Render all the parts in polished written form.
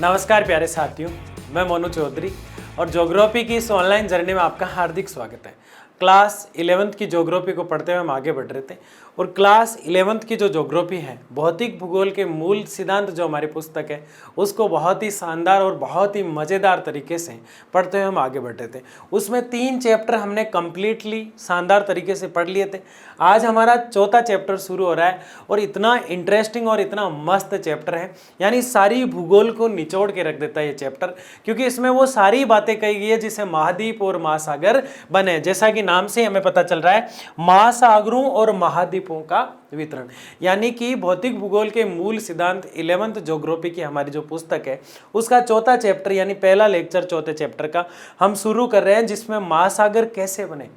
नमस्कार प्यारे साथियों, मैं मोनू चौधरी और ज्योग्राफी की इस ऑनलाइन जर्नी में आपका हार्दिक स्वागत है। क्लास 11th की ज्योग्राफी को पढ़ते हुए हम आगे बढ़ रहे थे और क्लास 11th की जो ज्योग्राफी है, भौतिक भूगोल के मूल सिद्धांत जो हमारी पुस्तक है, उसको बहुत ही शानदार और बहुत ही मज़ेदार तरीके से पढ़ते हुए हम आगे बढ़ रहे थे। उसमें 3 चैप्टर हमने कम्प्लीटली शानदार तरीके से पढ़ लिए थे। आज हमारा चौथा चैप्टर शुरू हो रहा है और इतना इंटरेस्टिंग और इतना मस्त चैप्टर है, यानी सारी भूगोल को निचोड़ के रख देता है ये चैप्टर, क्योंकि इसमें वो सारी बातें कही गई है जिससे महाद्वीप और महासागर बने। जैसा कि नाम से हमें पता चल रहा है, महासागरों और महाद्वीपों का वितरण, यानी कि भौतिक भूगोल के मूल सिद्धांत 11th ज्योग्राफी की हमारी जो पुस्तक है उसका चौथा चैप्टर यानी पहला लेक्चर चौथे चैप्टर का हम शुरू कर रहे हैं, जिसमें महासागर कैसे बने,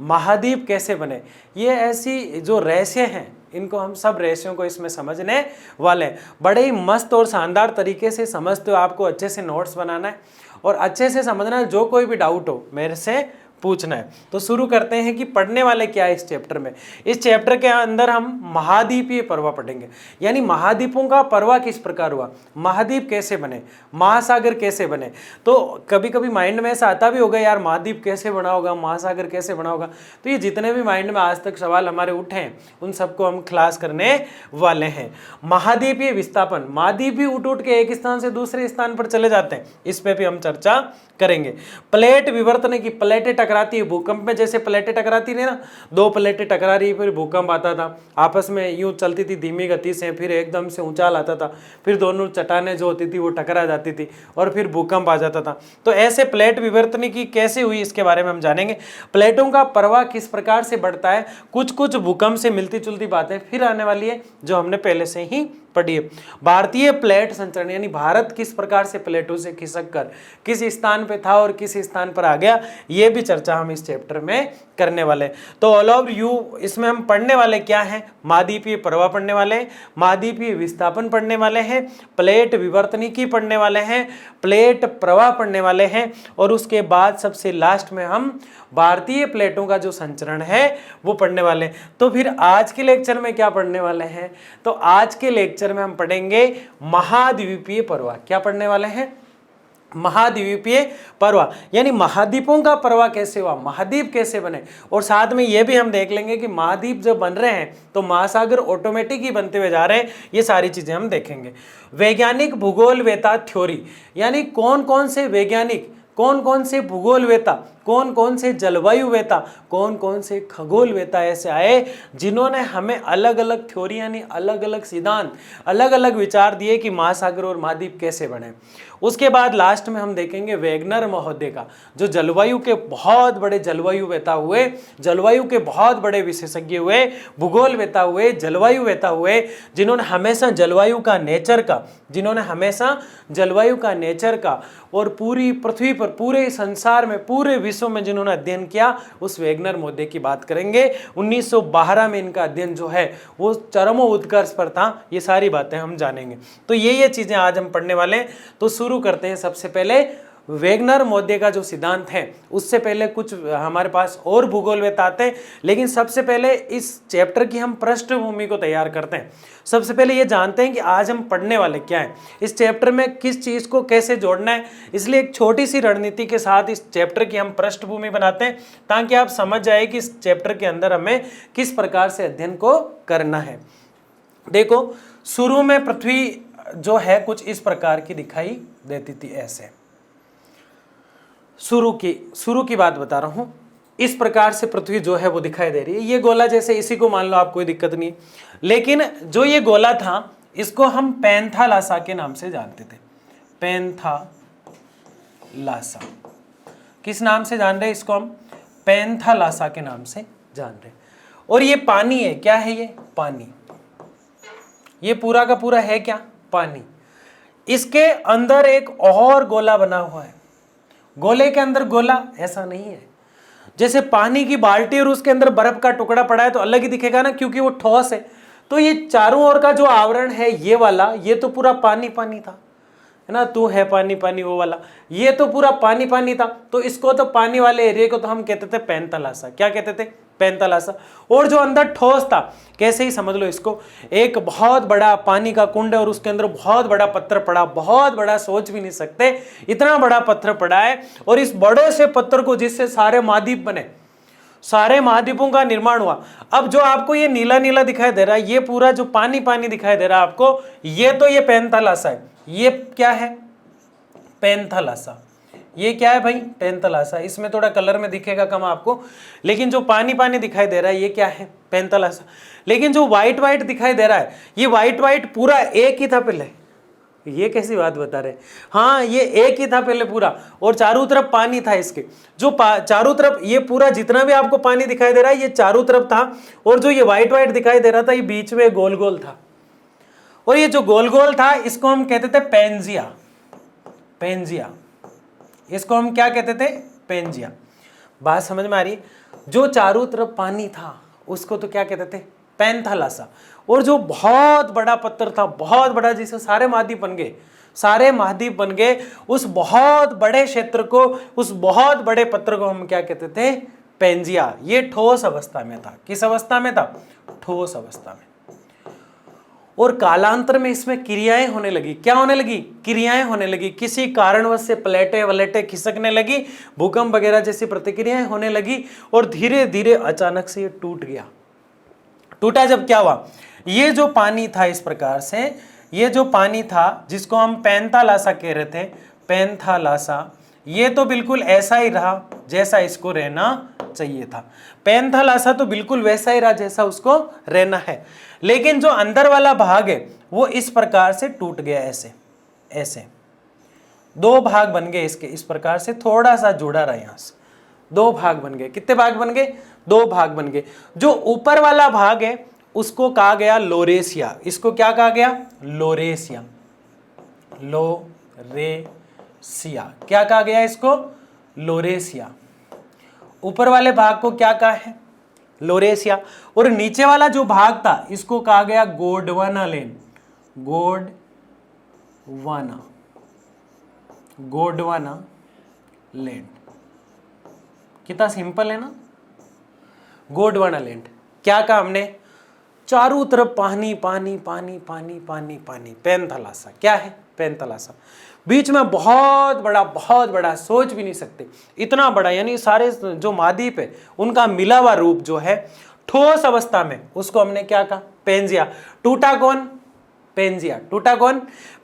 महाद्वीप कैसे बने, ये ऐसी जो रहस्य हैं इनको हम सब रहस्यों को इसमें समझने वाले हैं। बड़े ही मस्त और शानदार तरीके से समझते हो, आपको अच्छे से नोट्स बनाना है और अच्छे से समझना है। जो कोई भी डाउट हो मेरे से पूछना है। तो शुरू करते हैं कि पढ़ने वाले क्या है इस चैप्टर में। इस चैप्टर के अंदर हम महाद्वीपीय पर्वा पढ़ेंगे, यानी महाद्वीपों का पर्वा किस प्रकार हुआ, महाद्वीप कैसे बने, महासागर कैसे बने। तो कभी कभी माइंड में ऐसा आता भी होगा, यार महाद्वीप कैसे बना होगा, महासागर कैसे बना होगा। तो ये जितने भी माइंड में आज तक सवाल हमारे उठे हैं उन सबको हम क्लास करने वाले हैं। महाद्वीपीय विस्थापन, महाद्वीप भी उठ उठ के एक स्थान से दूसरे स्थान पर चले जाते हैं, इस पे भी हम चर्चा करेंगे। प्लेट विवर्तन की, प्लेटें टकराती है भूकंप में, जैसे प्लेटें टकराती नहीं ना, 2 प्लेटें टकरा रही, फिर भूकंप आता था, आपस में यूं चलती थी धीमी गति से, फिर एकदम से ऊंचाल आता था, फिर दोनों चट्टानें जो होती थी वो टकरा जाती थी और फिर भूकंप आ जाता था। तो ऐसे प्लेट विवर्तन की कैसे हुई इसके बारे में हम जानेंगे। प्लेटों का प्रवाह किस प्रकार से बढ़ता है, कुछ कुछ भूकंप से मिलती जुलती बातें फिर आने वाली है जो हमने पहले से ही पढ़िए। भारतीय प्लेट संचरण, यानी भारत किस प्रकार से प्लेटों से खिसक कर किस स्थान पे था और किस स्थान पर आ गया, ये भी चर्चा हम इस चैप्टर में करने वाले हैं। तो ऑल ओवर यू इसमें हम पढ़ने वाले क्या हैं, महाद्वीपीय प्रवाह पढ़ने वाले हैं, महाद्वीपीय विस्थापन पढ़ने वाले हैं, प्लेट विवर्तनिकी पढ़ने वाले हैं, प्लेट प्रवाह पढ़ने वाले हैं और उसके बाद सबसे लास्ट में हम भारतीय प्लेटों का जो संचरण है वो पढ़ने वाले हैं। तो फिर आज के लेक्चर में क्या पढ़ने वाले हैं, तो आज के लेक्चर में हम पढ़ेंगे महाद्वीपीय प्रवाह। क्या पढ़ने वाले हैं, महाद्वीपीय प्रवाह, यानी महाद्वीपों का प्रवाह कैसे हुआ, महाद्वीप कैसे बने, और साथ में ये भी हम देख लेंगे कि महाद्वीप जब बन रहे हैं तो महासागर ऑटोमेटिक ही बनते हुए जा रहे हैं। ये सारी चीजें हम देखेंगे। वैज्ञानिक भूगोलवेता थ्योरी, यानी कौन कौन से वैज्ञानिक, कौन कौन से भूगोलवेता, कौन कौन से जलवायुवेता, कौन कौन से खगोलवेता ऐसे आए जिन्होंने हमें अलग अलग थ्योरी यानी अलग अलग सिद्धांत, अलग अलग विचार दिए कि महासागर और महाद्वीप कैसे बने। उसके बाद लास्ट में हम देखेंगे वेगनर महोदय का, जो जलवायु के बहुत बड़े जलवायुवेता हुए, जलवायु के बहुत बड़े विशेषज्ञ हुए, भूगोलवेता हुए, जलवायुवेता हुए, जिन्होंने हमेशा जलवायु का नेचर का, जिन्होंने हमेशा जलवायु का नेचर का और पूरी पृथ्वी पर, पूरे संसार में, पूरे विश्व में जिन्होंने अध्ययन किया, उस वेगनर महोदय की बात करेंगे। 1912 में इनका अध्ययन जो है वो चरमोत्कर्ष पर था। ये सारी बातें हम जानेंगे। तो ये चीजें आज हम पढ़ने वाले हैं। तो शुरू करते हैं। सबसे पहले वेगनर महोदय का जो सिद्धांत है, उससे पहले कुछ हमारे पास और भूगोलवेता आते हैं, लेकिन सबसे पहले इस चैप्टर की हम पृष्ठभूमि को तैयार करते हैं। सबसे पहले ये जानते हैं कि आज हम पढ़ने वाले क्या हैं, इस चैप्टर में किस चीज़ को कैसे जोड़ना है। इसलिए एक छोटी सी रणनीति के साथ इस चैप्टर की हम पृष्ठभूमि बनाते हैं, ताकि आप समझ जाए कि इस चैप्टर के अंदर हमें किस प्रकार से अध्ययन को करना है। देखो, शुरू में पृथ्वी जो है कुछ इस प्रकार की दिखाई देती थी, ऐसे शुरू की बात बता रहा हूं। इस प्रकार से पृथ्वी जो है वो दिखाई दे रही है। ये गोला जैसे इसी को मान लो, आप कोई दिक्कत नहीं है। लेकिन जो ये गोला था इसको हम पैंथालासा के नाम से जानते थे। पैंथालासा, किस नाम से जान रहे हैं इसको हम, पैंथालासा के नाम से जान रहे हैं। और ये पानी है, क्या है ये, पानी। ये पूरा का पूरा है क्या, पानी। इसके अंदर एक और गोला बना हुआ है। गोले के अंदर गोला ऐसा नहीं है, जैसे पानी की बाल्टी और उसके अंदर बर्फ का टुकड़ा पड़ा है तो अलग ही दिखेगा ना, क्योंकि वो ठोस है। तो ये चारों ओर का जो आवरण है ये वाला, ये तो पूरा पानी पानी था, है ना, तू है पानी पानी, वो वाला ये तो पूरा पानी पानी था। तो इसको तो पानी वाले एरिया को तो हम कहते थे पैंथालासा। क्या कहते थे, पैंथालासा। और जो अंदर ठोस था, कैसे ही समझ लो इसको, एक बहुत बड़ा पानी का कुंड है और उसके अंदर बहुत बड़ा पत्थर पड़ा, बहुत बड़ा सोच भी नहीं सकते इतना बड़ा पत्थर पड़ा है। और इस बड़े से पत्थर को, जिससे सारे महाद्वीप बने, सारे महाद्वीपों का निर्माण हुआ। अब जो आपको ये नीला नीला दिखाई दे रहा है, ये पूरा जो पानी पानी दिखाई दे रहा है आपको, ये पैंथालासा है। ये क्या है? पैंथालासा। ये क्या है भाई? पैंथालासा। इसमें थोड़ा कलर में दिखेगा कम आपको, लेकिन जो पानी पानी दिखाई दे रहा है ये क्या है? पैंथालासा। लेकिन जो व्हाइट व्हाइट दिखाई दे रहा है, ये व्हाइट व्हाइट पूरा एक ही था पहले। ये कैसी बात बता रहे? हाँ, ये एक ही था पहले पूरा, और चारों तरफ पानी था इसके। जो चारों तरफ ये पूरा जितना भी आपको पानी दिखाई दे रहा है, ये चारों तरफ था। और जो ये व्हाइट व्हाइट दिखाई दे रहा था, ये बीच में गोल गोल था। और ये जो गोल गोल था, इसको हम कहते थे पेंजिया। पेंजिया, इसको हम क्या कहते थे? पेंजिया। बात समझ में आ रही? जो चारों तरफ पानी था उसको तो क्या कहते थे? पैंथालासा। और जो बहुत बड़ा पत्थर था, बहुत बड़ा, जिसे सारे महाद्वीप बन गए, सारे महाद्वीप बन गए, उस बहुत बड़े क्षेत्र को, उस बहुत बड़े पत्थर को हम क्या कहते थे? पेंजिया। ये ठोस अवस्था में था। किस अवस्था में था? ठोस अवस्था में। और कालांतर में इसमें क्रियाएं होने लगी। क्या होने लगी? क्रियाएं होने लगी। किसी कारणवश से प्लेटें वलेटें खिसकने लगी, भूकंप वगैरह जैसी प्रतिक्रियाएं होने लगी, और धीरे धीरे अचानक से ये टूट गया। टूटा जब क्या हुआ? ये जो पानी था इस प्रकार से, ये जो पानी था जिसको हम पैंथालासा कह रहे थे, पैंथालासा, ये तो बिल्कुल ऐसा ही रहा जैसा इसको रहना चाहिए था। पैंथालासा तो बिल्कुल वैसा ही रहा जैसा उसको रहना है। लेकिन जो अंदर वाला भाग है वो इस प्रकार से टूट गया। ऐसे ऐसे दो भाग बन गए इसके। इस प्रकार से थोड़ा सा जुड़ा रहा, यहां से दो भाग बन गए। कितने भाग बन गए? दो भाग बन गए। जो ऊपर वाला भाग है उसको कहा गया लोरेसिया। इसको क्या कहा गया? लोरेसिया। लोरेसिया। क्या कहा गया इसको? लोरेसिया। ऊपर वाले भाग को क्या कहा है? लोरेसिया। और नीचे वाला जो भाग था इसको कहा गया गोंडवाना लेन। गोंडवाना, गोंडवाना लैंड। कितना सिंपल है ना? गोंडवाना लैंड। क्या कहा हमने? चारों तरफ पानी पानी पानी पानी पानी पानी। पैंथालासा। क्या है? पैंथालासा। बीच में बहुत बड़ा, सोच भी नहीं सकते इतना बड़ा, यानी सारे जो महाद्वीप है उनका मिला हुआ रूप जो है ठोस अवस्था में, उसको हमने क्या कहा? पेंजिया। टूटा कौन? पेंजिया। टूटा कौन?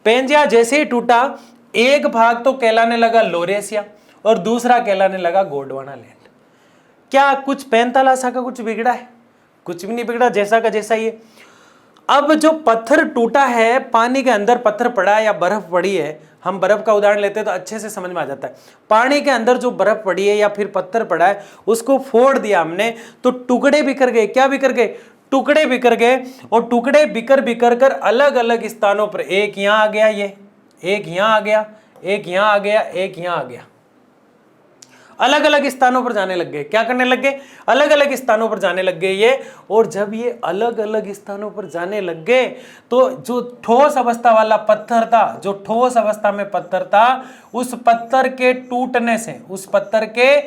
पेंजिया। जैसे ही टूटा, एक भाग तो कहलाने लगा लोरेसिया और दूसरा कहलाने लगा गोंडवाना लैंड। क्या कुछ पैंथालासा का कुछ बिगड़ा है? कुछ भी नहीं बिगड़ा, जैसा का जैसा ही है। अब जो पत्थर टूटा है, पानी के अंदर पत्थर पड़ा है या बर्फ पड़ी है, हम बर्फ का उदाहरण लेते हैं तो अच्छे से समझ में आ जाता है। पानी के अंदर जो बर्फ पड़ी है या फिर पत्थर पड़ा है, उसको फोड़ दिया हमने तो टुकड़े बिखर गए। क्या बिखर गए? टुकड़े बिखर गए। और टुकड़े बिखर बिखर कर अलग अलग स्थानों पर, एक यहां आ गया, ये एक यहां आ गया, एक यहां आ गया, एक यहां आ गया, अलग अलग स्थानों पर जाने लग गए। क्या करने लग गए? अलग अलग स्थानों पर जाने लग गए ये। और जब ये अलग अलग स्थानों पर जाने लग गए तो जो ठोस अवस्था वाला पत्थर था, जो ठोस अवस्था में पत्थर था, उस पत्थर के टूटने से, उस पत्थर के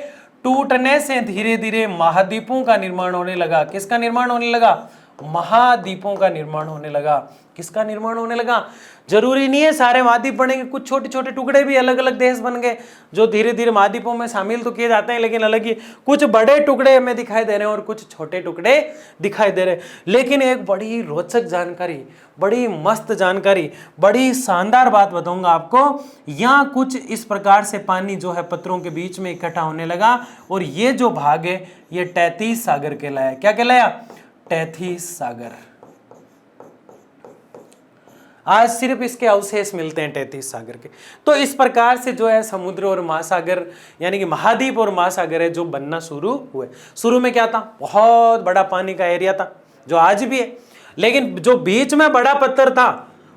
टूटने से धीरे धीरे महाद्वीपों का निर्माण होने लगा। किसका निर्माण होने लगा? महाद्वीपों का निर्माण होने लगा। किसका निर्माण होने लगा? जरूरी नहीं है सारे महाद्वीप बनेंगे, कुछ छोटे छोटे टुकड़े भी अलग अलग देश बन गए जो धीरे धीरे महाद्वीपों में शामिल तो किए जाते हैं, लेकिन अलग ही कुछ बड़े टुकड़े हमें दिखाई दे रहे हैं और कुछ छोटे टुकड़े दिखाई दे रहे हैं। लेकिन एक बड़ी रोचक जानकारी, बड़ी मस्त जानकारी, बड़ी शानदार बात बताऊंगा आपको। यहाँ कुछ इस प्रकार से पानी जो है पत्थरों के बीच में इकट्ठा होने लगा और ये जो भाग है ये तैतीस सागर कहलाया। क्या कहलाया? तैतीस सागर। आज सिर्फ इसके अवशेष मिलते हैं तैतीस सागर के। तो इस प्रकार से जो है समुद्र और महासागर, यानी कि महाद्वीप और महासागर है जो बनना शुरू हुए। शुरू में क्या था? बहुत बड़ा पानी का एरिया था जो आज भी है, लेकिन जो बीच में बड़ा पत्थर था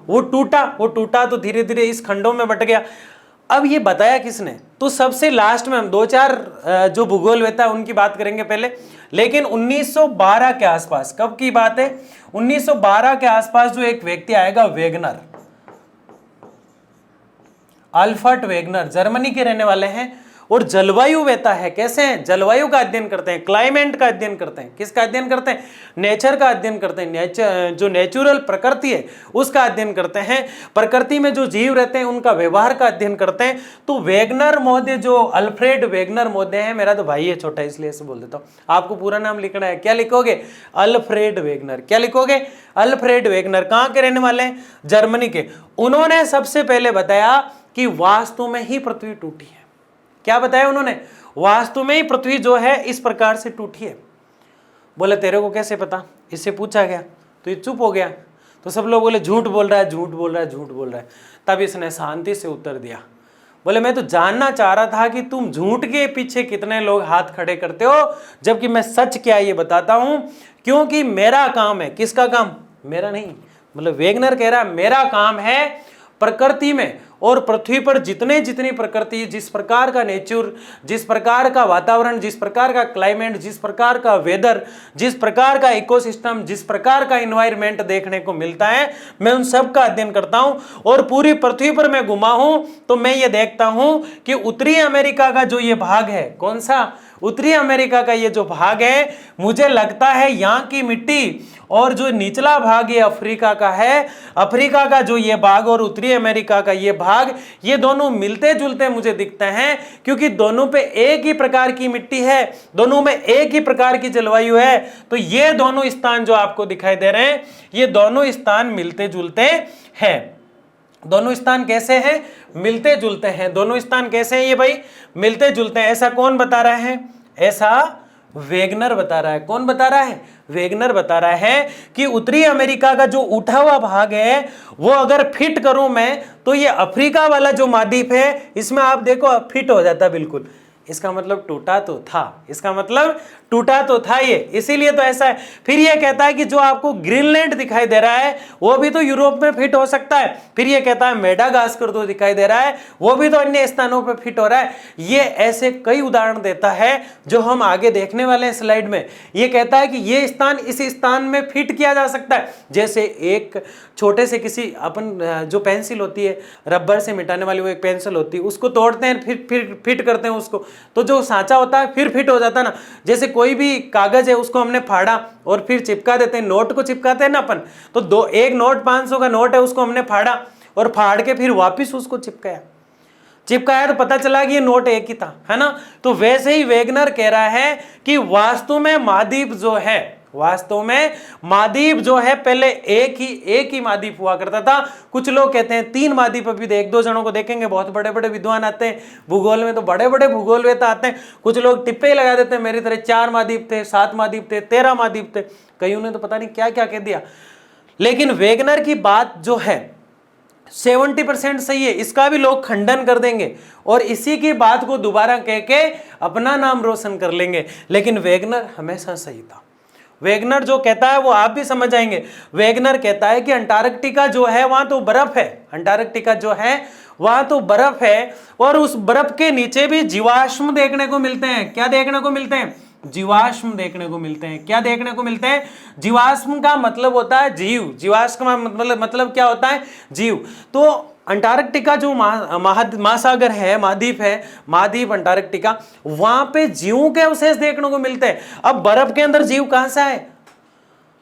वो टूटा तो धीरे धीरे इस खंडों में बट गया। अब ये बताया किसने? तो सबसे लास्ट में हम दो चार जो भूगोलवेत्ता उनकी बात करेंगे पहले। लेकिन 1912 के आसपास, कब की बात है? 1912 के आसपास जो एक व्यक्ति आएगा, वेगनर, अल्बर्ट वेगनर, जर्मनी के रहने वाले हैं। और जलवायु वहता है। कैसे हैं? जलवायु का अध्ययन करते हैं, क्लाइमेट का अध्ययन करते हैं। किसका अध्ययन करते हैं? नेचर का अध्ययन करते हैं। नेचर जो नेचुरल प्रकृति है उसका अध्ययन करते हैं। प्रकृति में जो जीव रहते हैं उनका व्यवहार का अध्ययन करते हैं। तो वेगनर महोदय, जो अल्फ्रेड वेगनर महोदय है, मेरा तो भाई है छोटा इसलिए ऐसे बोल देता हूँ, आपको पूरा नाम लिखना है। क्या लिखोगे? Alfred Wegener. क्या लिखोगे? Alfred Wegener. कहाँ के रहने वाले हैं? जर्मनी के। उन्होंने सबसे पहले बताया कि वास्तु में ही पृथ्वी टूटी है। क्या बताया उन्होंने? वास्तु में ही पृथ्वी जो है इस प्रकार से टूटी है। बोले तेरे को कैसे पता? इससे पूछा गया तो ये चुप हो गया। तो सब लोग बोले झूठ बोल रहा है, झूठ बोल रहा है, झूठ बोल रहा है। तब इसने शांति से उत्तर दिया, बोले मैं तो जानना चाह रहा था कि तुम झूठ के पीछे कितने लोग हाथ खड़े करते हो, जबकि मैं सच क्या ये बताता हूं, क्योंकि मेरा काम है। किसका काम? मेरा नहीं, मतलब वेगनर कह रहा है मेरा काम है प्रकृति में और पृथ्वी पर जितनी प्रकृति, जिस प्रकार का नेचर, जिस प्रकार का वातावरण, जिस प्रकार का क्लाइमेट, जिस प्रकार का वेदर, जिस प्रकार का इकोसिस्टम, जिस प्रकार का एनवायरनमेंट देखने को मिलता है, मैं उन सब का अध्ययन करता हूं। और पूरी पृथ्वी पर मैं घुमा हूं तो मैं ये देखता हूं कि उत्तरी अमेरिका का जो ये भाग है, कौन सा? उत्तरी अमेरिका का ये जो भाग है, मुझे लगता है यहाँ की मिट्टी, और जो निचला भाग ये अफ्रीका का है, अफ्रीका का जो ये भाग और उत्तरी अमेरिका का ये भाग, ये दोनों मिलते जुलते मुझे दिखते हैं, क्योंकि दोनों पे एक ही प्रकार की मिट्टी है, दोनों में एक ही प्रकार की जलवायु है। तो ये दोनों स्थान जो आपको दिखाई दे रहे हैं, ये दोनों स्थान मिलते जुलते हैं। दोनों स्थान कैसे हैं? मिलते जुलते हैं। दोनों स्थान कैसे हैं ये भाई? मिलते जुलते हैं। ऐसा कौन बता रहा है? ऐसा वेगनर बता रहा है। कौन बता रहा है? वेगनर बता रहा है कि उत्तरी अमेरिका का जो उठा हुआ भाग है वो अगर फिट करूं मैं तो ये अफ्रीका वाला जो महाद्वीप है इसमें आप देखो फिट हो जाता बिल्कुल। इसका मतलब टूटा तो था, इसका मतलब टूटा तो था ये, इसीलिए तो ऐसा है। फिर ये कहता है कि जो आपको ग्रीनलैंड दिखाई दे रहा है वो भी तो यूरोप में फिट हो सकता है। फिर ये कहता है मेडागास्कर तो दिखाई दे रहा है, वो भी तो अन्य स्थानों पे फिट हो रहा है। ये ऐसे कई उदाहरण देता है जो हम आगे देखने वाले हैं स्लाइड में। ये कहता है कि ये स्थान इस स्थान में फिट किया जा सकता है। जैसे एक छोटे से किसी अपन जो पेंसिल होती है रबर से मिटाने वाली, वो एक पेंसिल होती है, उसको तोड़ते हैं फिर फिट करते हैं उसको, तो जो सांचा होता है फिर फिट हो जाता है ना। जैसे कोई भी कागज है उसको हमने फाड़ा और फिर चिपका देते हैं, नोट को चिपकाते हैं ना अपन, तो एक नोट 500 का नोट है उसको हमने फाड़ा और फाड़ के फिर वापिस उसको चिपकाया तो पता चला कि ये नोट एक ही था, है ना। तो वैसे ही वेगनर कह रहा है कि वास्तु में महाद्वीप जो है, वास्तव में महाद्वीप जो है पहले एक ही महाद्वीप हुआ करता था। कुछ लोग कहते हैं 3 महाद्वीप, अभी एक दो जनों को देखेंगे, बहुत बड़े बड़े विद्वान आते हैं भूगोल में, तो बड़े बड़े भूगोलवेता आते हैं। कुछ लोग टिप्पे ही लगा देते हैं मेरी तरह 4 महाद्वीप थे, 7 महाद्वीप थे, 13 महाद्वीप थे, कईयों ने तो पता नहीं क्या क्या कह दिया। लेकिन वेगनर की बात जो है 70% सही है, इसका भी लोग खंडन कर देंगे और इसी की बात को दोबारा कह के अपना नाम रोशन कर लेंगे। लेकिन वेगनर हमेशा सही था। वेगनर जो कहता है वो आप भी समझ आएंगे। वेगनर कहता है कि अंटार्कटिका जो है वहां तो बर्फ है, अंटार्कटिका जो है वहां तो बर्फ है और उस बर्फ के नीचे भी जीवाश्म देखने को मिलते हैं। क्या देखने को मिलते हैं? जीवाश्म देखने को मिलते हैं। क्या देखने को मिलते हैं? जीवाश्म का मतलब होता है जीव, जीवाश्म का मतलब क्या होता है? जीव। तो अंटार्कटिका जो महासागर है, महाद्वीप है, महाद्वीप अंटार्कटिका, वहां पे जीवों के अवशेष देखने को मिलते हैं। अब बर्फ के अंदर जीव कहां से आए?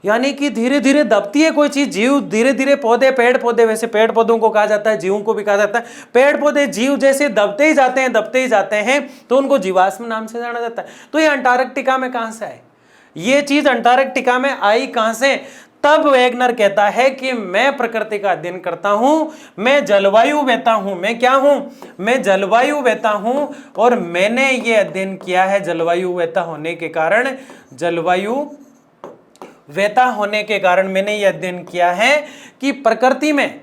यानी कि धीरे धीरे दबती है कोई चीज, जीव धीरे धीरे, पौधे, पेड़ पौधे, वैसे पेड़ पौधों को कहा जाता है, जीवों को भी कहा जाता है। पेड़ पौधे जीव जैसे दबते ही जाते हैं तो उनको जीवाश्म नाम से जाना जाता है। तो ये अंटार्कटिका में कहां से आए? ये चीज अंटार्कटिका में आई कहां से? तब वेगनर कहता है कि मैं प्रकृति का अध्ययन करता हूं, मैं जलवायु वेता हूं। मैं क्या हूं? मैं जलवायु वेता हूं और मैंने ये अध्ययन किया है जलवायु वेता होने के कारण, जलवायु वेता होने के कारण मैंने ये अध्ययन किया है कि प्रकृति में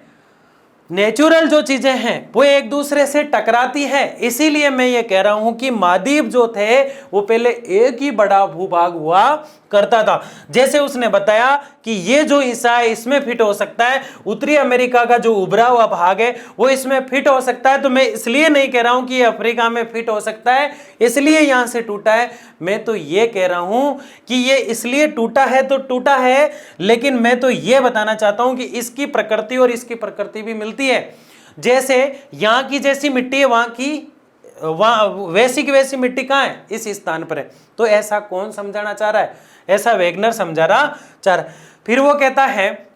नेचुरल जो चीजें हैं वो एक दूसरे से टकराती है। इसीलिए मैं ये कह रहा हूं कि महाद्वीप जो थे वो पहले एक ही बड़ा भूभाग हुआ करता था। जैसे उसने बताया कि ये जो हिस्सा है इसमें फिट हो सकता है, उत्तरी अमेरिका का जो उभरा हुआ भाग है वो इसमें फिट हो सकता है। तो मैं इसलिए नहीं कह रहा हूं कि ये अफ्रीका में फिट हो सकता है इसलिए यहां से टूटा है। मैं तो ये कह रहा हूं कि ये इसलिए टूटा है तो टूटा है, लेकिन मैं तो ये बताना चाहता हूं कि इसकी प्रकृति और इसकी प्रकृति भी मिलती है। जैसे यहां की जैसी मिट्टी है वहां की वहाँ वैसी की वैसी मिट्टी कहाँ है, इस स्थान पर है। तो ऐसा कौन समझाना चाह रहा है, ऐसा वेगनर समझाना चाह रहा है। फिर वो कहता है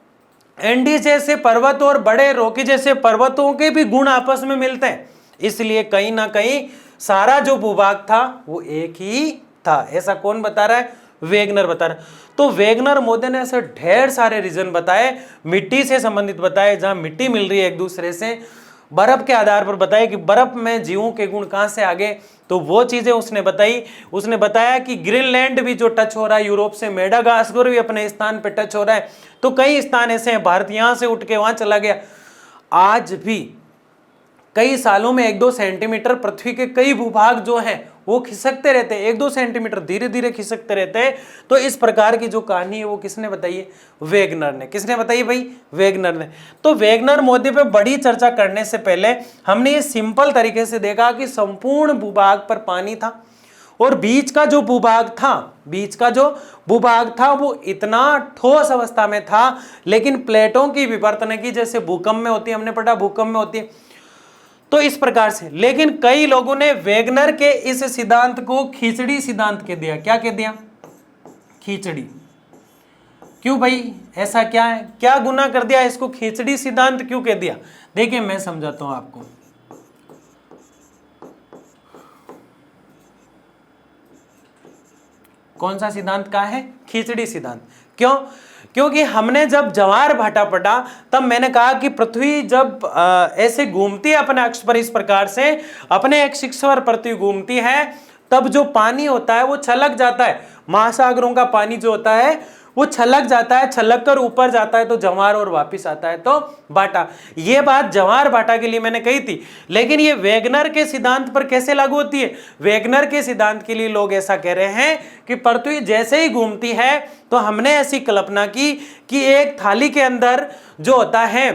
एंडीज जैसे पर्वत और बड़े रॉकी जैसे पर्वतों के भी गुण आपस में मिलते हैं, इसलिए कहीं ना कहीं सारा जो भूभाग था वो एक ही था। ऐसा कौन बता रहा है, वेगनर बता रहा है। तो वेगनर मोदी ने ऐसे ढेर सारे रीजन बताए, मिट्टी से संबंधित बताए, जहां मिट्टी मिल रही है एक दूसरे से, बर्फ के आधार पर बताया कि बर्फ में जीवों के गुण कहां से आ गए, तो वो चीजें उसने बताई। उसने बताया कि ग्रीनलैंड भी जो टच हो रहा है यूरोप से, मेडागास्कर भी अपने स्थान पे टच हो रहा है, तो कई स्थान ऐसे हैं, भारत यहां से उठ के वहां चला गया। आज भी कई सालों में 1-2 सेंटीमीटर पृथ्वी के कई भूभाग जो हैं वो खिसकते रहते हैं, 1-2 सेंटीमीटर धीरे धीरे खिसकते रहते हैं। तो इस प्रकार की जो कहानी है वो किसने बताई है, वेगनर ने। किसने बताई भाई, वेगनर ने। तो वेगनर मोदी पे बड़ी चर्चा करने से पहले हमने ये सिंपल तरीके से देखा कि संपूर्ण भूभाग पर पानी था और बीच का जो भूभाग था, बीच का जो भूभाग था वो इतना ठोस अवस्था में था, लेकिन प्लेटों की विवर्तन की जैसे भूकंप में होती है, हमने पढ़ा भूकंप में होती है, तो इस प्रकार से। लेकिन कई लोगों ने वेगनर के इस सिद्धांत को खिचड़ी सिद्धांत कह दिया। क्या कह दिया, खिचड़ी। क्यों भाई, ऐसा क्या है, क्या गुनाह कर दिया, इसको खिचड़ी सिद्धांत क्यों कह दिया? देखिए मैं समझाता हूं आपको। कौन सा सिद्धांत का है, खिचड़ी सिद्धांत। क्यों, क्योंकि हमने जब ज्वार भाटा पढ़ा तब मैंने कहा कि पृथ्वी जब ऐसे घूमती है अपने अक्ष पर, इस प्रकार से अपने अक्ष पर पृथ्वी घूमती है, तब जो पानी होता है वो छलक जाता है। महासागरों का पानी जो होता है वो छलक जाता है, छलक कर ऊपर जाता है तो जवार और वापस आता है तो बाटा। ये बात जवार बाटा के लिए मैंने कही थी, लेकिन ये वेगनर के सिद्धांत पर कैसे लागू होती है? वेगनर के सिद्धांत के लिए लोग ऐसा कह रहे हैं कि पृथ्वी जैसे ही घूमती है तो हमने ऐसी कल्पना की कि एक थाली के अंदर जो होता है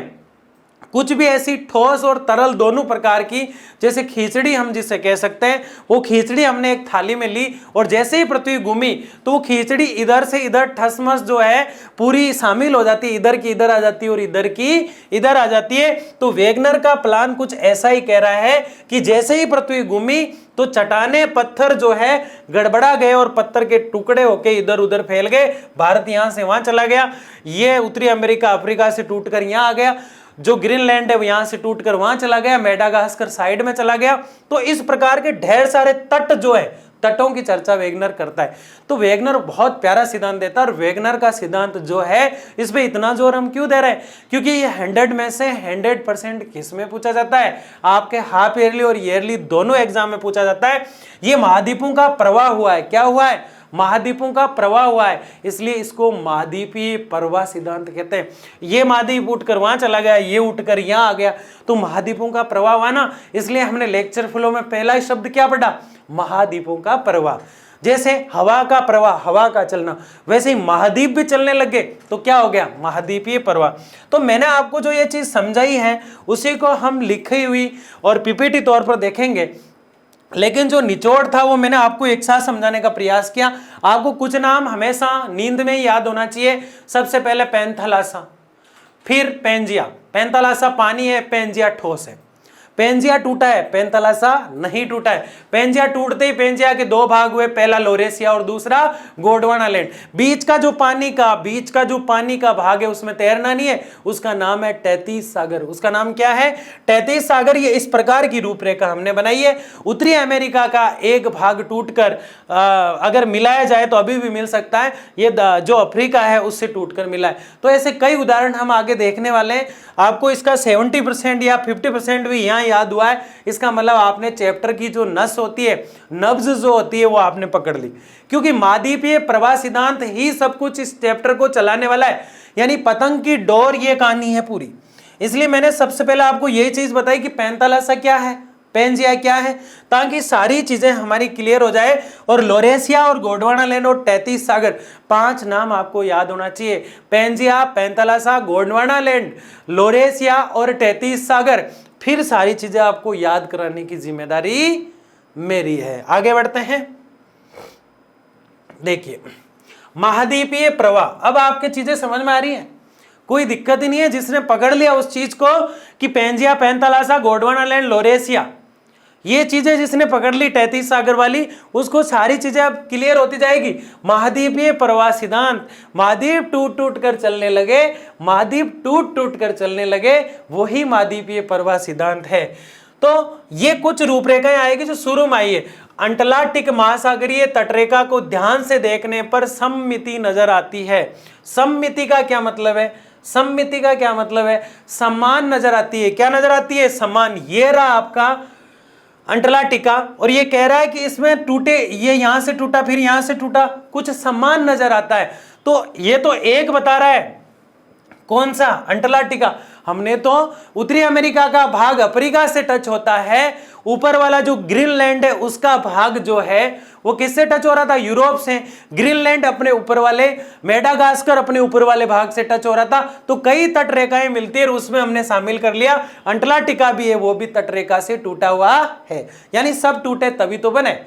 कुछ भी ऐसी ठोस और तरल दोनों प्रकार की, जैसे खिचड़ी हम जिसे कह सकते हैं, वो खिचड़ी हमने एक थाली में ली और जैसे ही पृथ्वी घूमी तो वो खिचड़ी इधर से इधर ठसमस जो है पूरी शामिल हो जाती है, इधर की इधर आ जाती है और इधर की इधर आ जाती है। तो वेगनर का प्लान कुछ ऐसा ही कह रहा है कि जैसे ही पृथ्वी घूमी तो चट्टाने पत्थर जो है गड़बड़ा गए और पत्थर के टुकड़े होके इधर उधर फैल गए। भारत यहां से वहां चला गया, ये उत्तरी अमेरिका अफ्रीका से टूटकर यहां आ गया, जो ग्रीनलैंड है वो यहां से टूटकर वहां चला गया, मेडागास्कर साइड में चला गया। तो इस प्रकार के ढेर सारे तट जो है, तटों की चर्चा वेगनर करता है। तो वेगनर बहुत प्यारा सिद्धांत देता है और वेगनर का सिद्धांत जो है इस पे इतना जोर हम क्यों दे रहे हैं? क्योंकि ये 100 में से 100% किस में पूछा जाता है? आपके हाफ ईयरली और ईयरली दोनों एग्जाम में पूछा जाता है। ये महाद्वीपों का प्रवाह हुआ है, क्या हुआ है? महाद्वीपों का प्रवाह हुआ है, इसलिए इसको महाद्वीपीय प्रवाह सिद्धांत कहते हैं। ये महाद्वीप उठकर वहां चला गया, ये उठकर यहां आ गया, तो महाद्वीपों का प्रवाह हुआ ना, इसलिए हमने लेक्चर फ्लो में पहला ही शब्द क्या पढ़ा? महाद्वीपों का प्रवाह। जैसे हवा का प्रवाह, हवा का चलना, वैसे ही महाद्वीप भी चलने लगे तो क्या हो गया? महाद्वीपीय प्रवाह। तो मैंने आपको जो ये चीज समझाई है उसी को हम लिखी हुई और पीपीटी तौर पर देखेंगे, लेकिन जो निचोड़ था वो मैंने आपको एक साथ समझाने का प्रयास किया। आपको कुछ नाम हमेशा नींद में ही याद होना चाहिए। सबसे पहले पैंथालासा, फिर पेंजिया। पैंथालासा पानी है, पेंजिया ठोस है। पेंजिया टूटा है, पैंथालासा नहीं टूटा है। पेंजिया टूटते ही पेंजिया के दो भाग हुए, पहला लोरेसिया और दूसरा गोंडवाना लैंड। बीच का जो पानी का भाग है उसमें तैरना नहीं है, उसका नाम है तैतीस सागर। उसका नाम क्या है? तैतीस सागर। ये इस प्रकार की रूपरेखा हमने बनाई है। उत्तरी अमेरिका का एक भाग टूटकर अगर मिलाया जाए तो अभी भी मिल सकता है, ये जो अफ्रीका है उससे टूटकर मिला है। तो ऐसे कई उदाहरण हम आगे देखने वाले हैं। आपको इसका 70% या 50% भी यहाँ याद हुआ है, इसका मतलब आपने चैप्टर की जो नस होती है, नब्ज जो होती है, वो आपने पकड़ ली। क्योंकि महाद्वीपीय प्रवाह सिद्धांत ही सब कुछ इस चैप्टर को चलाने वाला है, यानी पतंग की डोर ये कहानी है पूरी। इसलिए मैंने सबसे पहले आपको यही चीज बताई कि पैंथालासा क्या है, पेंजिया क्या है, ताकि सारी चीजें हमारी क्लियर हो जाए। और लोरेसिया और गोंडवाना लैंड और तैतीस सागर, 5 नाम आपको याद होना चाहिए। पेंजिया, पैंथालासा, गोंडवाना लैंड, लोरेसिया और तैतीस सागर। फिर सारी चीजें आपको याद कराने की जिम्मेदारी मेरी है। आगे बढ़ते हैं। देखिए महाद्वीपीय प्रवाह, अब आपके चीजें समझ में आ रही हैं, कोई दिक्कत ही नहीं है। जिसने पकड़ लिया उस चीज को कि पेंजिया, पैंथालासा, गोंडवाना लैंड, लोरेसिया, ये चीजें जिसने पकड़ ली 33 सागर वाली, उसको सारी चीजें अब क्लियर होती जाएगी। महाद्वीपीय प्रवाह सिद्धांत, महाद्वीप टूट टूट कर चलने लगे, महाद्वीप टूट टूट कर चलने लगे, वही महाद्वीपीय प्रवाह सिद्धांत है। तो ये कुछ रूपरेखाएं आएगी जो शुरू में आई है। अंटार्कटिक महासागरीय तटरेखा को ध्यान से देखने पर सममिति नजर आती है। सममिति का क्या मतलब है? सममिति का क्या मतलब है? समान नजर आती है। क्या नजर आती है? समान। ये रहा आपका अंटार्कटिका, और ये कह रहा है कि इसमें टूटे, ये यहां से टूटा फिर यहां से टूटा, कुछ समान नजर आता है। तो ये तो एक बता रहा है, कौन सा? अंटार्कटिका। हमने तो उत्तरी अमेरिका का भाग अफ्रीका से टच होता है, ऊपर वाला जो ग्रीनलैंड है उसका भाग जो है वो किससे टच हो रहा था? यूरोप से। ग्रीनलैंड अपने ऊपर वाले, मेडागास्कर अपने ऊपर वाले भाग से टच हो रहा था। तो कई तटरेखाएं मिलती है और उसमें हमने शामिल कर लिया अंटार्कटिका भी है, वो भी तटरेखा से टूटा हुआ है। यानी सब टूटे तभी तो बने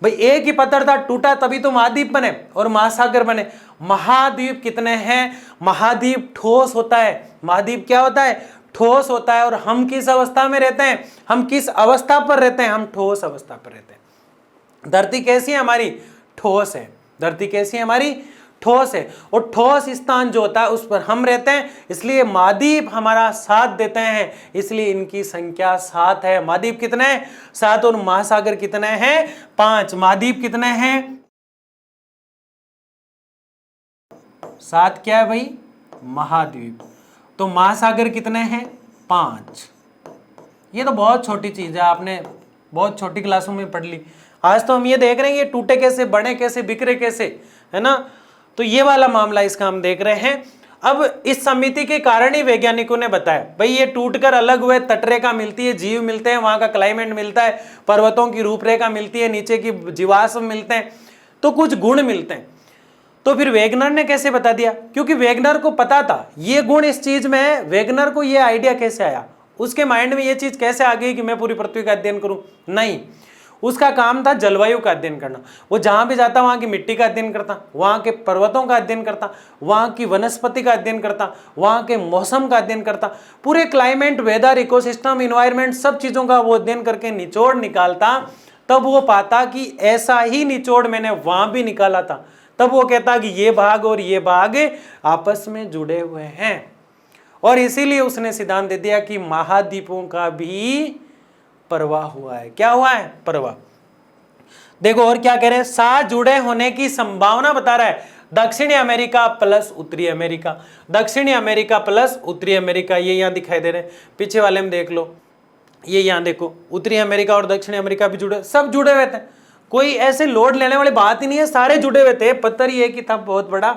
भाई, एक ही पत्थर था, टूटा तभी तो महाद्वीप बने और महासागर बने। महाद्वीप कितने हैं? महाद्वीप ठोस होता है। महाद्वीप क्या होता है? ठोस होता है। और हम किस अवस्था में रहते हैं? हम किस अवस्था पर रहते हैं? हम ठोस अवस्था पर रहते हैं। धरती कैसी है हमारी? ठोस है। धरती कैसी है हमारी? ठोस है। और ठोस स्थान जो होता है उस पर हम रहते हैं, इसलिए महाद्वीप हमारा साथ देते हैं, इसलिए इनकी संख्या 7 है। महाद्वीप कितने हैं? 7। और महासागर कितने हैं? 5। महाद्वीप कितने हैं? 7 क्या है भाई? महाद्वीप। तो महासागर कितने हैं? 5। ये तो बहुत छोटी चीज है, आपने बहुत छोटी क्लासों में पढ़ ली। आज तो हम ये देख रहे हैं ये टूटे कैसे, बने कैसे, बिखरे कैसे, है ना। तो ये वाला मामला इसका हम देख रहे हैं। अब इस समिति के कारण ही वैज्ञानिकों ने बताया भाई ये टूटकर अलग हुए, तटरेखा मिलती है, जीव मिलते हैं, वहां का क्लाइमेट मिलता है, पर्वतों की रूपरेखा मिलती है, नीचे की जीवाश्म मिलते हैं, तो कुछ गुण मिलते हैं। तो फिर वेगनर ने कैसे बता दिया? क्योंकि वेगनर को पता था ये गुण इस चीज में है। वेगनर को ये आइडिया कैसे आया? उसके माइंड में ये चीज कैसे आ गई कि मैं पूरी पृथ्वी का अध्ययन करूं? नहीं, उसका काम था जलवायु का अध्ययन करना। वो जहां भी जाता वहां की मिट्टी का अध्ययन करता, वहां के पर्वतों का अध्ययन करता, वहां की वनस्पति का अध्ययन करता, वहां के मौसम का अध्ययन करता, पूरे क्लाइमेट, वेदर, इकोसिस्टम, इन्वायरमेंट, सब चीजों का वो अध्ययन करके निचोड़ निकालता। तब वो पाता कि ऐसा ही निचोड़ मैंने वहां भी निकाला था। तब वो कहता कि ये भाग और ये भाग आपस में जुड़े हुए हैं, और इसीलिए उसने सिद्धांत दे दिया कि महाद्वीपों का भी प्रवाह हुआ है। क्या हुआ है? प्रवाह। देखो और क्या कह रहे हैं? साथ जुड़े होने की संभावना बता रहा है। दक्षिणी अमेरिका प्लस उत्तरी अमेरिका, दक्षिणी अमेरिका प्लस उत्तरी अमेरिका, ये यहां दिखाई दे रहे हैं, पीछे वाले में देख लो, ये यहां देखो, उत्तरी अमेरिका और दक्षिणी अमेरिका भी जुड़े, सब जुड़े हुए थे। कोई ऐसे लोड लेने वाली बात ही नहीं है, सारे जुड़े हुए थे। पत्थर ये कि था बहुत बड़ा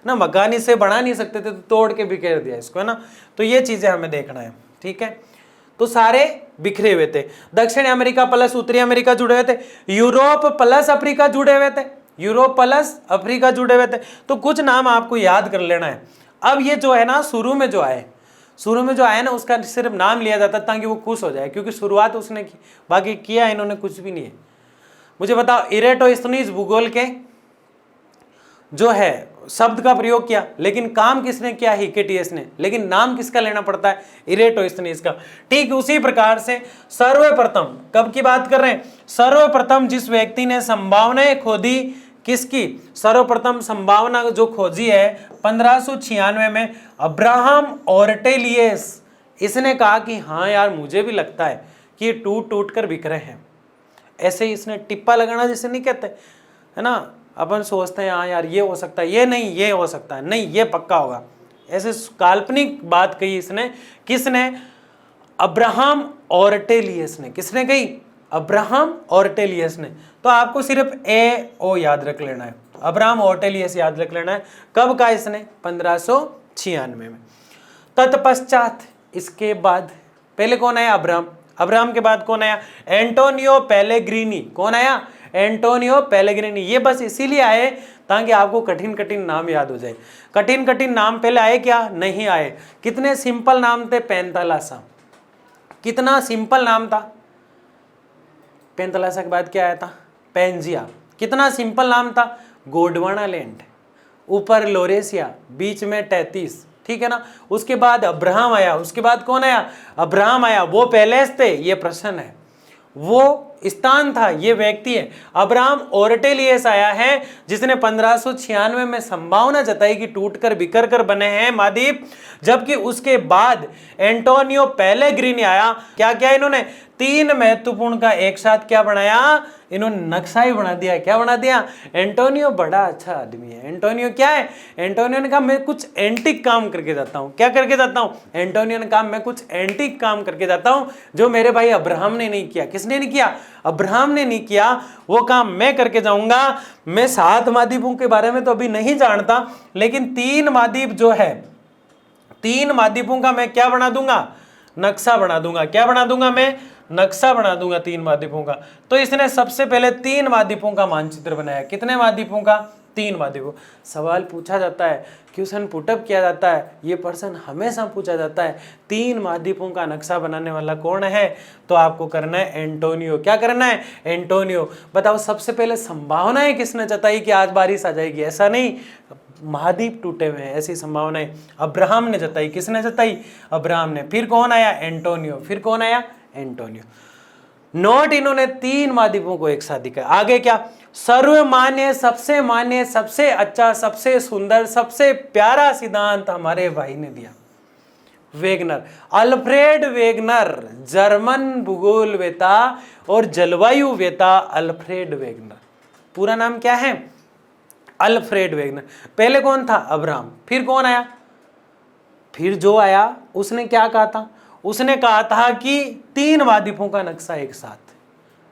ना, मकान इसे बना नहीं सकते थे, तो तोड़ के बिखेर दिया इसको, है ना। तो ये चीजें हमें देखना है, ठीक है। तो सारे बिखरे हुए थे। दक्षिण अमेरिका प्लस उत्तरी अमेरिका जुड़े हुए थे, यूरोप प्लस अफ्रीका जुड़े हुए थे, यूरोप प्लस अफ्रीका जुड़े हुए थे। तो कुछ नाम आपको याद कर लेना है। अब ये जो है ना, शुरू में जो आए ना, उसका सिर्फ नाम लिया जाता ताकि वो खुश हो जाए, क्योंकि शुरुआत उसने की, बाकी किया इन्होंने कुछ भी नहीं है। मुझे बताओ, इरेटोस्थनीज भूगोल के जो है शब्द का प्रयोग किया, लेकिन काम किसने किया? हिकेटियस ने। लेकिन नाम किसका लेना पड़ता है? इरेटोस्थनीज का। ठीक उसी प्रकार से सर्वप्रथम, कब की बात कर रहे हैं? सर्वप्रथम जिस व्यक्ति ने संभावनाएं खोदी, किसकी? सर्वप्रथम संभावना जो खोजी है 1596 में अब्राहम ऑर्टेलियस। इसने कहा कि हाँ यार, मुझे भी लगता है कि ये टूट टूट कर बिखरे हैं। ऐसे ही इसने टिप्पा लगाना जिसे नहीं कहते, है ना। अपन सोचते हैं हाँ यार ये हो सकता है, ये नहीं, ये हो सकता है, नहीं ये पक्का होगा। ऐसे काल्पनिक बात कही इसने। किसने? अब्राहम ऑर्टेलियस ने। किसने कही? अब्राहम ऑर्टेलियस ने। तो आपको सिर्फ ए ओ याद रख लेना है, अब्राहम ऑर्टेलियस याद रख लेना है। कब का इसने? 1596 में। तत्पश्चात इसके बाद पहले कौन आया? अब्राहम। अब्राहम के बाद कौन आया? Antonio Pellegrini. कौन आया? Antonio Pellegrini. ये बस इसीलिए आए ताकि आपको कठिन कठिन नाम याद हो जाए। कठिन कठिन नाम पहले आए क्या? नहीं आए। कितने सिंपल नाम थे? पेंथालासा। कितना सिंपल नाम था। पेंथालासा के बाद क्या आया था? पेंजिया। कितना सिंपल नाम था। गोंडवाना लैंड, ऊपर लोरेसिया, बीच में 33, ठीक है ना। उसके बाद अब्राहम आया। उसके बाद कौन आया? अब्राहम आया। वो पहले थे, ये प्रश्न है। वो स्थान था, ये व्यक्ति है। अब्राहम ओरटेलियस आया है जिसने 1596 में संभावना जताई कि टूटकर बिखर कर बने हैं महाद्वीप, जबकि उसके बाद एंटोनियो पेलेग्रिनी आया। क्या क्या इन्होंने 3 महत्वपूर्ण का एक साथ क्या बनाया, इन्होंने नक्शा ही बना दिया। क्या बना दिया? एंटोनियो बड़ा अच्छा आदमी है। एंटोनियो क्या है? एंटोनियो ने कहा मैं कुछ एंटिक काम करके जाता हूँ। क्या करके जाता हूँ? एंटोनियो ने कहा मैं कुछ एंटिक काम करके जाता हूँ जो मेरे भाई अब्राहम ने नहीं किया। किसने नहीं किया? अब्राहम ने नहीं किया। वो काम मैं करके जाऊंगा। मैं 7 महाद्वीपों के बारे में तो अभी नहीं जानता, लेकिन 3 महाद्वीप जो है, 3 महाद्वीपों का मैं क्या बना दूंगा? नक्शा बना दूंगा। क्या बना दूंगा? मैं नक्शा बना दूंगा 3 महाद्वीपों का। तो इसने सबसे पहले 3 महाद्वीपों का मानचित्र बनाया। कितने महाद्वीपों का? 3 महाद्वीपों। सवाल पूछा जाता है, क्वेश्चन पुटअप किया जाता है, ये प्रश्न हमेशा पूछा जाता है, 3 महाद्वीपों का नक्शा बनाने वाला कौन है? तो आपको करना है एंटोनियो। क्या करना है? एंटोनियो। बताओ सबसे पहले संभावनाएं किसने जताई कि आज बारिश आ जाएगी? ऐसा नहीं, महाद्वीप टूटे हुए हैं, ऐसी संभावनाएं अब्राहम ने जताई। किसने जताई? अब्राहम ने। फिर कौन आया? एंटोनियो। फिर कौन आया? एंटोनियो। नोट इन्होंने 3 महाद्वीपों को एक साथ दिखाया। आगे क्या? सर्वमान्य, सबसे अच्छा, सबसे सुंदर, सबसे प्यारा सिद्धांत हमारे भाई ने दिया, वेगनर, अल्फ्रेड वेगनर, जर्मन भूगोलवेता और जलवायुवेता अल्फ्रेड वेगनर। पूरा नाम क्या है? Alfred Wegener. पहले कौन था? अब्राहम। फिर कौन आया? फिर जो आया उसने क्या कहा था? उसने कहा था कि 3 महाद्वीपों का नक्शा एक साथ,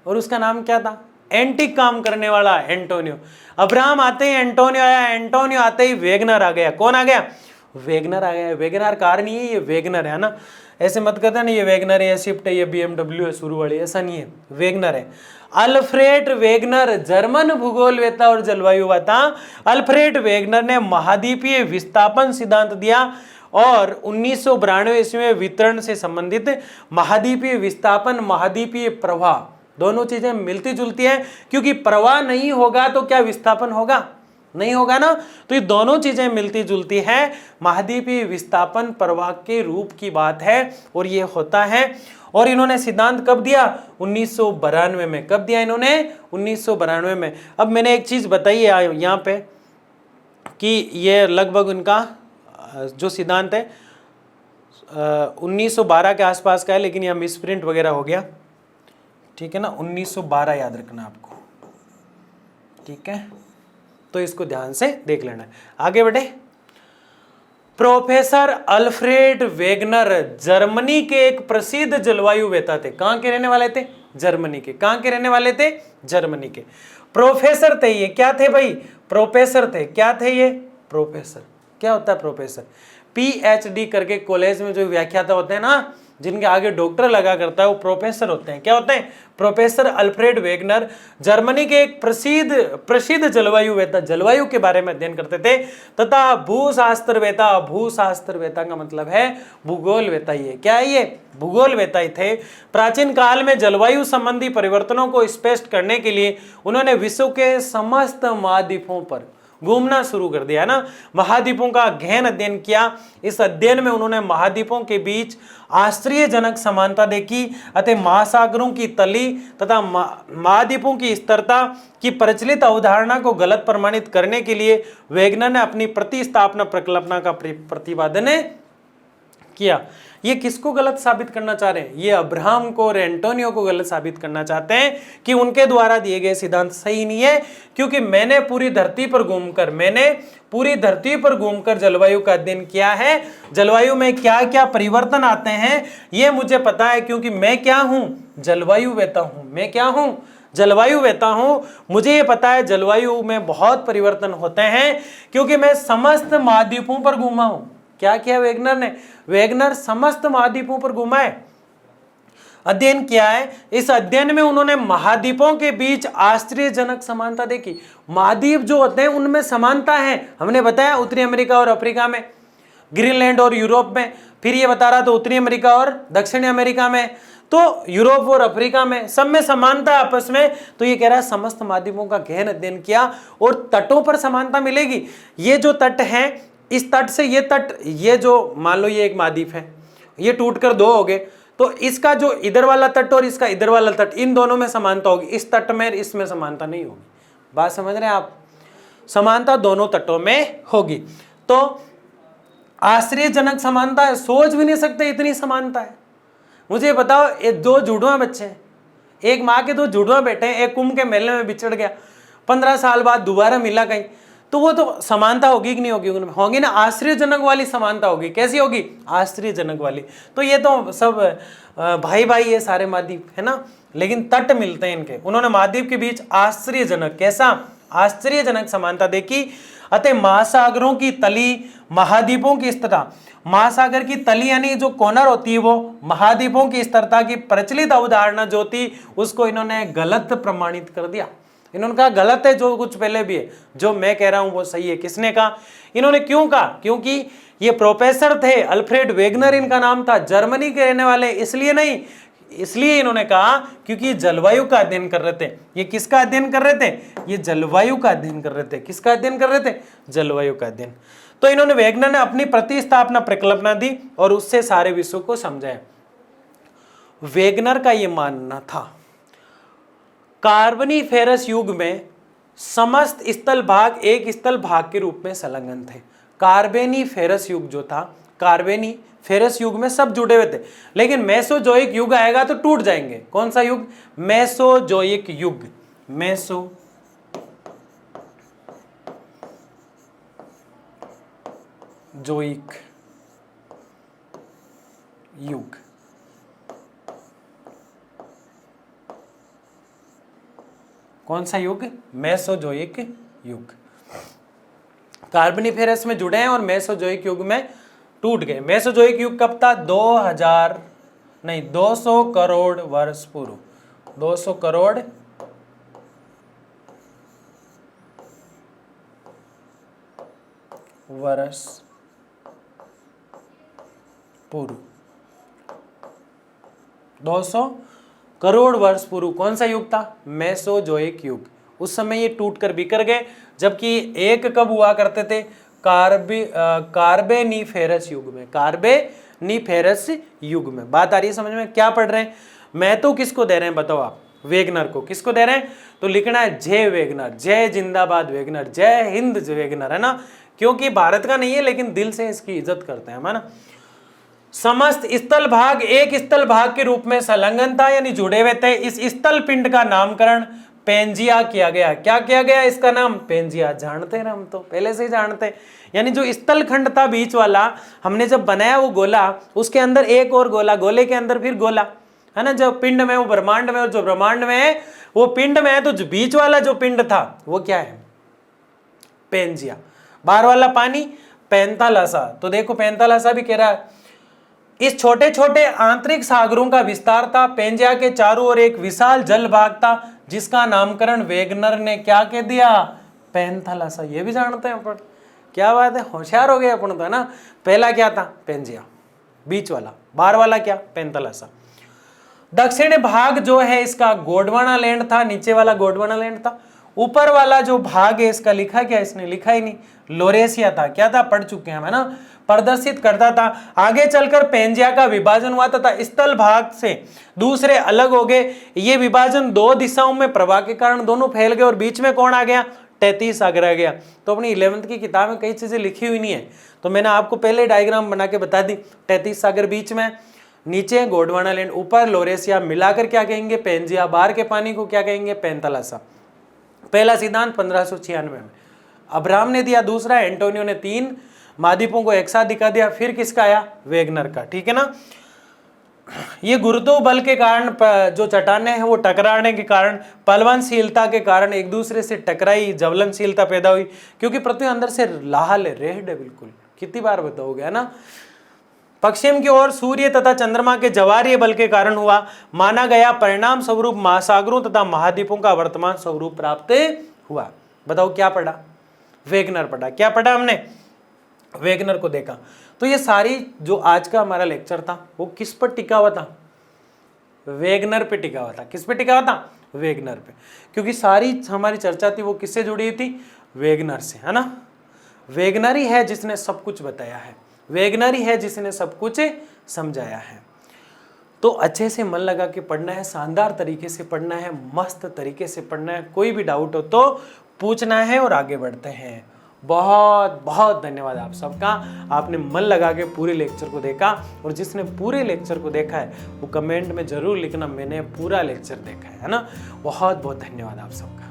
और उसका नाम क्या था? एंटिक काम करने वाला एंटोनियो। अब्राहम आते ही एंटोनियो आया, एंटोनियो आते ही वेगनर आ गया। कौन आ गया? वेगनर आ गया। वेगनर कार नहीं है, ये वेगनर है ना। ऐसे मत कहता ना ये वेगनर है, ये स्विफ्ट है, ये BMW है शुरू वाली, ऐसा नहीं है, वेगनर है। अल्फ्रेड वेगनर, जर्मन भूगोलवेता और जलवायुवेता अल्फ्रेड वेगनर ने महाद्वीपीय विस्थापन सिद्धांत दिया और 1992 ईस्वी में वितरण से संबंधित महाद्वीपीय विस्थापन, महाद्वीपीय प्रवाह, दोनों चीजें मिलती जुलती हैं, क्योंकि प्रवाह नहीं होगा तो क्या विस्थापन होगा? नहीं होगा ना। तो ये दोनों चीजें मिलती जुलती हैं। महाद्वीपीय विस्थापन प्रवाह के रूप की बात है और ये होता है। और इन्होंने सिद्धांत कब दिया? 1992 में। कब दिया इन्होंने? 1992 में। अब मैंने एक चीज बताई है यहाँ पे कि ये लगभग उनका जो सिद्धांत है 1912 के आसपास का है, लेकिन यह मिसप्रिंट वगैरह हो गया, ठीक है ना। 1912 याद रखना आपको, ठीक है, तो इसको ध्यान से देख लेना है। आगे बढ़े। प्रोफेसर अल्फ्रेड वेगनर जर्मनी के एक प्रसिद्ध जलवायुवेता थे। कहां के रहने वाले थे? जर्मनी के। कहां के रहने वाले थे? जर्मनी के। प्रोफेसर थे ये। क्या थे भाई? प्रोफेसर थे। क्या थे ये? प्रोफेसर। क्या होता है प्रोफेसर? PhD करके कॉलेज में जो व्याख्याता होते हैं ना, जिनके आगे डॉक्टर लगा करता है, वो प्रोफेसर होते हैं। क्या होते हैं? प्रोफेसर अल्फ्रेड वेगनर जर्मनी के एक प्रसिद्ध जलवायुवेता, जलवायु के बारे में अध्ययन करते थे, तथा भूशास्त्रवेता। भूशास्त्रवेता का मतलब है भूगोलवेता। ये क्या है? ये भूगोलवेता ही थे। प्राचीन काल में जलवायु संबंधी परिवर्तनों को स्पष्ट करने के लिए उन्होंने विश्व के समस्त महाद्वीपों पर घूमना शुरू कर दिया ना, महाद्वीपों का गहन अध्ययन किया। इस अध्ययन में उन्होंने महाद्वीपों के बीच आश्चर्यजनक समानता देखी अतः महासागरों की तली तथा महाद्वीपों की स्थिरता की प्रचलित अवधारणा को गलत प्रमाणित करने के लिए वेगनर ने अपनी प्रतिस्थापना प्रकल्पना का प्रतिपादन किया। ये किसको गलत साबित करना चाह रहे हैं? ये अब्राहम को और एंटोनियो को गलत साबित करना चाहते हैं कि उनके द्वारा दिए गए सिद्धांत सही नहीं है, क्योंकि मैंने पूरी धरती पर घूमकर जलवायु का अध्ययन किया है। जलवायु में क्या क्या परिवर्तन आते हैं ये मुझे पता है, क्योंकि मैं क्या हूं? जलवायुवेता हूं। मैं क्या हूं? जलवायुवेता हूं। मुझे ये पता है जलवायु में बहुत परिवर्तन होते हैं, क्योंकि मैं समस्त महाद्वीपों पर घूमा हूं। क्या किया वेगनर ने? वेगनर समस्त महाद्वीपों पर घूमा है, अध्ययन किया है। इस अध्ययन में उन्होंने महाद्वीपों के बीच आश्चर्यजनक समानता देखी। महाद्वीप जो होते हैं उनमें समानता है, हमने बताया उत्तरी अमेरिका और अफ्रीका में, ग्रीनलैंड और यूरोप में। फिर ये बता रहा था उत्तरी अमेरिका और दक्षिणी अमेरिका में, तो यूरोप और अफ्रीका में सब में समानता आपस में। तो ये कह रहा है समस्त महाद्वीपों का गहन अध्ययन किया और तटों पर समानता मिलेगी। ये जो तट हैं, इस तट से ये तट, ये जो मान लो ये एक महाद्वीप है, ये टूटकर 2 हो गए, तो इसका जो इधर वाला तट और इसका इधर वाला तट, इन दोनों में समानता होगी, इस तट में इसमें समानता नहीं होगी। बात समझ रहे हैं आप? समानता दोनों तटों में होगी। तो आश्चर्यजनक समानता है, सोच भी नहीं सकते इतनी समानता है। मुझे बताओ, ये दो जुड़वा बच्चे हैं, एक माँ के दो जुड़वा बेटे हैं, एक कुंभ के मेले में बिछड़ गया, 15 साल बाद दोबारा मिला कहीं, तो वो तो समानता होगी कि नहीं होगी? होगी ना, आश्चर्यजनक वाली समानता होगी। कैसी होगी? आश्चर्यजनक वाली। तो ये तो सब भाई भाई ये सारे महाद्वीप है ना, लेकिन तट मिलते हैं इनके। उन्होंने महाद्वीप के बीच आश्चर्यजनक, कैसा आश्चर्यजनक समानता देखी। अतः महासागरों की तली महाद्वीपों की स्थिरता, महासागर की तली यानी जो कॉर्नर होती है वो महाद्वीपों की स्थिरता की प्रचलित अवधारणा जो थी उसको इन्होंने गलत प्रमाणित कर दिया। इन्होंने कहा गलत है, जो कुछ पहले भी है, जो मैं कह रहा हूं वो सही है। किसने कहा? इन्होंने क्यों कहा? क्योंकि ये प्रोफेसर थे, अल्फ्रेड वेगनर इनका नाम था, जर्मनी के रहने वाले, इसलिए नहीं, इसलिए इन्होंने कहा क्योंकि जलवायु का अध्ययन कर रहे थे। ये किसका अध्ययन कर रहे थे? ये जलवायु का अध्ययन कर रहे थे। किसका अध्ययन कर रहे थे? जलवायु का अध्ययन। तो इन्होंने, वेगनर ने अपनी प्रतिस्थापना परिकल्पना दी और उससे सारे विश्व को समझाया। वेगनर का यह मानना था कार्बनीफेरस युग में समस्त स्थल भाग एक स्थल भाग के रूप में संलग्न थे। कार्बेनीफेरस युग जो था, कार्बेनीफेरस युग में सब जुड़े हुए थे, लेकिन मेसोजोइक युग आएगा तो टूट जाएंगे। कौन सा युग? मेसोजोइक युग। मेसोजोइक युग। कौन सा युग? मेसोजोइक युग। कार्बनीफेरस में जुड़े हैं और मेसोजोइक युग में टूट गए। मेसोजोइक युग कब था? 200 करोड़ वर्ष पूर्व। 200 करोड़ वर्ष पूर्व। 200 करोड़ वर्ष पूर्व कौन सा युग था? मेसोजोइक युग। उस समय ये टूट कर बिखर गए, जबकि एक कब हुआ करते थे? कार्बेनीफेरस युग में। कार्बेनीफेरस युग में। बात आ रही है समझ में? क्या पढ़ रहे हैं? मैं तो किसको दे रहे हैं बताओ आप? वेगनर को। किसको दे रहे हैं? तो लिखना है जय वेगनर, जय जिंदाबाद वेगनर, जय हिंद वेगनर, है ना, क्योंकि भारत का नहीं है लेकिन दिल से इसकी इज्जत करते हैं, है ना। समस्त स्थल भाग एक स्थल भाग के रूप में संलग्न था यानी जुड़े हुए थे। इस स्थल पिंड का नामकरण पेंजिया किया गया। क्या किया गया? इसका नाम पेंजिया। जानते हैं ना, हम तो पहले से ही जानते हैं। यानी जो स्थल खंड था बीच वाला, हमने जब बनाया वो गोला, उसके अंदर एक और गोला, गोले के अंदर फिर गोला, है ना। जो पिंड में वो ब्रह्मांड में, और जो ब्रह्मांड में है वो पिंड में है, तो जो बीच वाला जो पिंड था वो क्या है? पेंजिया। बाहर वाला पानी पैंतालासा। तो देखो पैंतालासा भी कह रहा है इस छोटे छोटे आंतरिक सागरों का विस्तार था। पेंजिया के चारों ओर एक विशाल जल भाग था जिसका नामकरण वेगनर ने क्या कह दिया? पैंथालासा। ये भी जानते हैं अपन। क्या बात है, होशियार हो गए अपन तो, है ना। पहला क्या था? पेंजिया, बीच वाला। बाहर वाला क्या? पैंथालासा। दक्षिण भाग जो है इसका गोंडवाना लैंड था, नीचे वाला गोंडवाना लैंड था। ऊपर वाला जो भाग है इसका लिखा क्या? इसने लिखा ही नहीं, लोरेशिया था। क्या था? पढ़ चुके हैं, है ना। प्रदर्शित करता था। आगे चलकर पेंजिया का विभाजन हुआ तथा स्थल भाग से दूसरे अलग हो गए। ये विभाजन दो दिशाओं में प्रवाह के कारण दोनों फैल गए और बीच में कौन आ गया? तैतीस सागर आ गया। तो अपनी 11th की किताब में कई चीजें लिखी हुई नहीं है, तो मैंने आपको पहले डायग्राम बना के बता दी। तैतीस सागर बीच में, नीचे गोंडवाना लैंड, ऊपर लोरेशिया, मिलाकर क्या कहेंगे? पेंजिया। बाहर के पानी को क्या कहेंगे? पैंथालासा। पहला सिद्धांत 1596 में अब्राहम ने दिया, दूसरा एंटोनियो ने 3 महाद्वीपों को एक साथ दिखा दिया। फिर किसका आया? वेगनर का, ठीक है ना। ये गुरुत्व बल के कारण जो चट्टानें हैं वो टकराने के कारण, पलवनशीलता के कारण एक दूसरे से टकराई, ज्वलनशीलता पैदा हुई, क्योंकि पृथ्वी अंदर से लाल है, रेड है बिल्कुल। कितनी बार बताओगे, है ना। पश्चिम की ओर सूर्य तथा चंद्रमा के ज्वारीय बल के कारण हुआ, माना गया। परिणाम स्वरूप महासागरों तथा महाद्वीपों का वर्तमान स्वरूप प्राप्त हुआ। बताओ क्या पढ़ा? वेगनर पढ़ा। क्या पढ़ा हमने? वेगनर को देखा। तो ये सारी जो आज का हमारा लेक्चर था वो किस पर टिका हुआ था? वेगनर पे टिका हुआ था। किस पे टिका हुआ था? वेगनर पे। क्योंकि सारी हमारी चर्चा थी वो किससे जुड़ी हुई थी? वेगनर से, है ना। वेगनर ही है जिसने सब कुछ बताया है, वेगनर ही है जिसने सब कुछ समझाया है। तो अच्छे से मन लगा के पढ़ना है, शानदार तरीके से पढ़ना है, मस्त तरीके से पढ़ना है। कोई भी डाउट हो तो पूछना है और आगे बढ़ते हैं। बहुत बहुत धन्यवाद आप सबका, आपने मन लगा के पूरे लेक्चर को देखा। और जिसने पूरे लेक्चर को देखा है वो कमेंट में जरूर लिखना मैंने पूरा लेक्चर देखा है ना। बहुत बहुत धन्यवाद आप सबका।